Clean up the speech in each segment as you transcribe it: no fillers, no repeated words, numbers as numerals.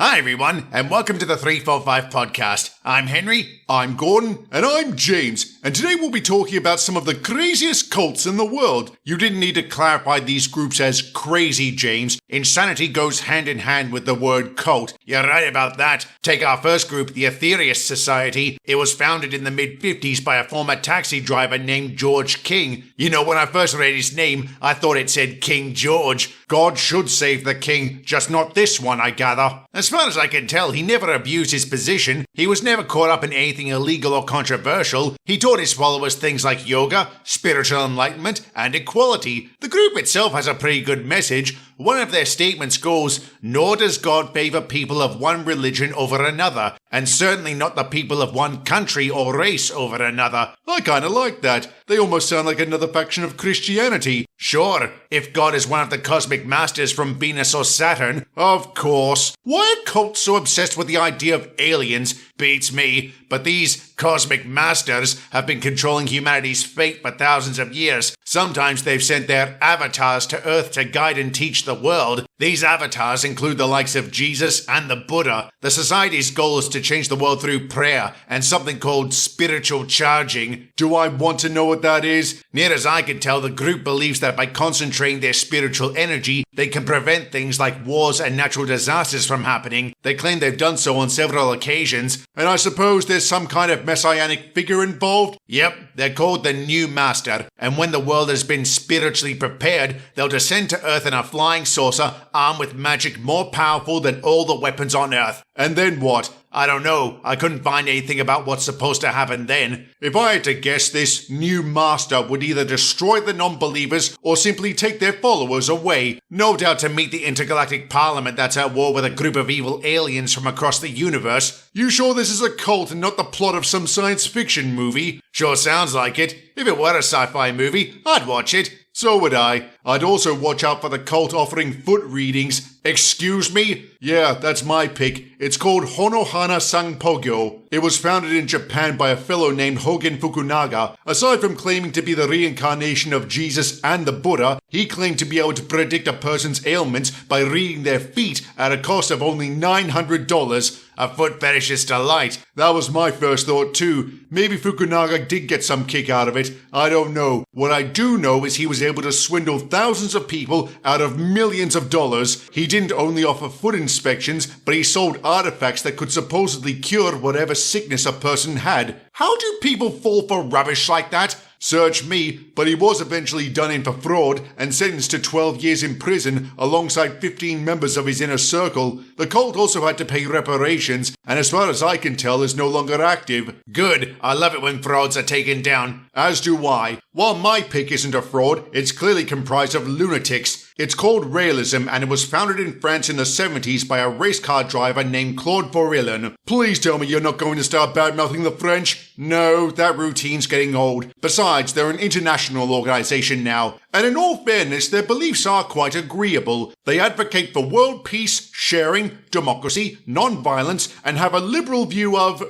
Hi everyone, and welcome to the 345 podcast. I'm Henry. I'm Gordon. And I'm James. And today we'll be talking about some of the craziest cults in the world. You didn't need to clarify these groups as crazy, James. Insanity goes hand in hand with the word cult. You're right about that. Take our first group, the Aetherius Society. It was founded in the mid-50s by a former taxi driver named George King. You know, when I first read his name, I thought it said King George. God should save the king, just not this one, I gather. As far as I can tell, he never abused his position. He was never caught up in anything illegal or controversial. He taught his followers things like yoga, spiritual enlightenment, and equality. The group itself has a pretty good message. One of their statements goes, "Nor does God favor people of one religion over another, and certainly not the people of one country or race over another." I kinda like that. They almost sound like another faction of Christianity. Sure, if God is one of the cosmic masters from Venus or Saturn, of course. Why are cults so obsessed with the idea of aliens? Beats me. But these cosmic masters have been controlling humanity's fate for thousands of years. Sometimes they've sent their avatars to Earth to guide and teach the world. These avatars include the likes of Jesus and the Buddha. The society's goal is to change the world through prayer and something called spiritual charging. Do I want to know what that is? Near as I can tell, the group believes that by concentrating their spiritual energy, they can prevent things like wars and natural disasters from happening. They claim they've done so on several occasions. And I suppose there's some kind of messianic figure involved? Yep, they're called the New Master, and when the world has been spiritually prepared, they'll descend to Earth in a flying saucer armed with magic more powerful than all the weapons on Earth. And then what? I don't know. I couldn't find anything about what's supposed to happen then. If I had to guess, this new master would either destroy the non-believers or simply take their followers away. No doubt to meet the intergalactic parliament that's at war with a group of evil aliens from across the universe. You sure this is a cult and not the plot of some science fiction movie? Sure sounds like it. If it were a sci-fi movie, I'd watch it. So would I. I'd also watch out for the cult offering foot readings. Excuse me? Yeah, that's my pick. It's called Honohana Sanpogyo. It was founded in Japan by a fellow named Hogen Fukunaga. Aside from claiming to be the reincarnation of Jesus and the Buddha, he claimed to be able to predict a person's ailments by reading their feet at a cost of only $900. A foot fetishist delight. That was my first thought too. Maybe Fukunaga did get some kick out of it. I don't know. What I do know is he was able to swindle thousands of people out of millions of dollars. He didn't only offer foot inspections, but he sold artifacts that could supposedly cure whatever sickness a person had. How do people fall for rubbish like that? Search me, but he was eventually done in for fraud and sentenced to 12 years in prison alongside 15 members of his inner circle. The cult also had to pay reparations, and as far as I can tell is no longer active. Good, I love it when frauds are taken down. As do I. While my pick isn't a fraud, it's clearly comprised of lunatics. It's called Realism, and it was founded in France in the 70s by a race car driver named Claude Vorillon. Please tell me you're not going to start bad-mouthing the French? No, that routine's getting old. Besides, they're an international organization now, and in all fairness, their beliefs are quite agreeable. They advocate for world peace, sharing, democracy, non-violence, and have a liberal view of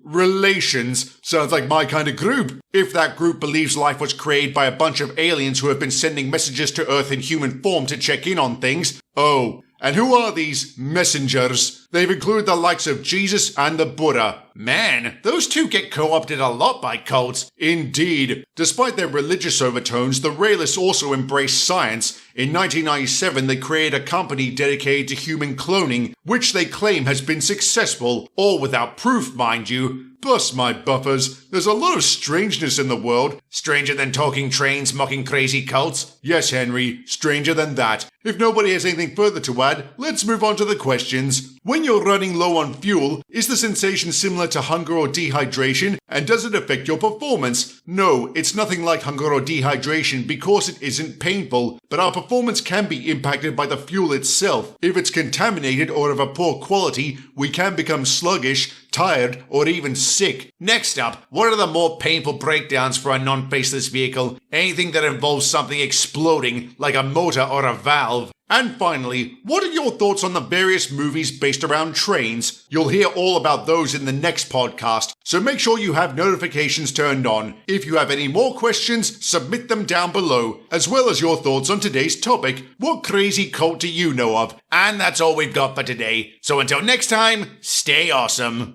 relations. Sounds like my kind of group. If that group believes life was created by a bunch of aliens who have been sending messages to Earth in human form to check in on things. Oh, and who are these messengers? They've included the likes of Jesus and the Buddha. Man, those two get co-opted a lot by cults. Indeed. Despite their religious overtones, the realists also embrace science. In 1997, they created a company dedicated to human cloning, which they claim has been successful, all without proof, mind you. Bust my buffers, there's a lot of strangeness in the world. Stranger than talking trains mocking crazy cults? Yes, Henry, stranger than that. If nobody has anything further to add, let's move on to the questions. When you're running low on fuel, is the sensation similar to hunger or dehydration, and does it affect your performance? No, it's nothing like hunger or dehydration because it isn't painful, but our performance can be impacted by the fuel itself. If it's contaminated or of a poor quality, we can become sluggish, tired, or even sick. Next up, what are the more painful breakdowns for a non-faceless vehicle? Anything that involves something exploding, like a motor or a valve. And finally, what are your thoughts on the various movies based around trains? You'll hear all about those in the next podcast, so make sure you have notifications turned on. If you have any more questions, submit them down below, as well as your thoughts on today's topic. What crazy cult do you know of? And that's all we've got for today. So until next time, stay awesome.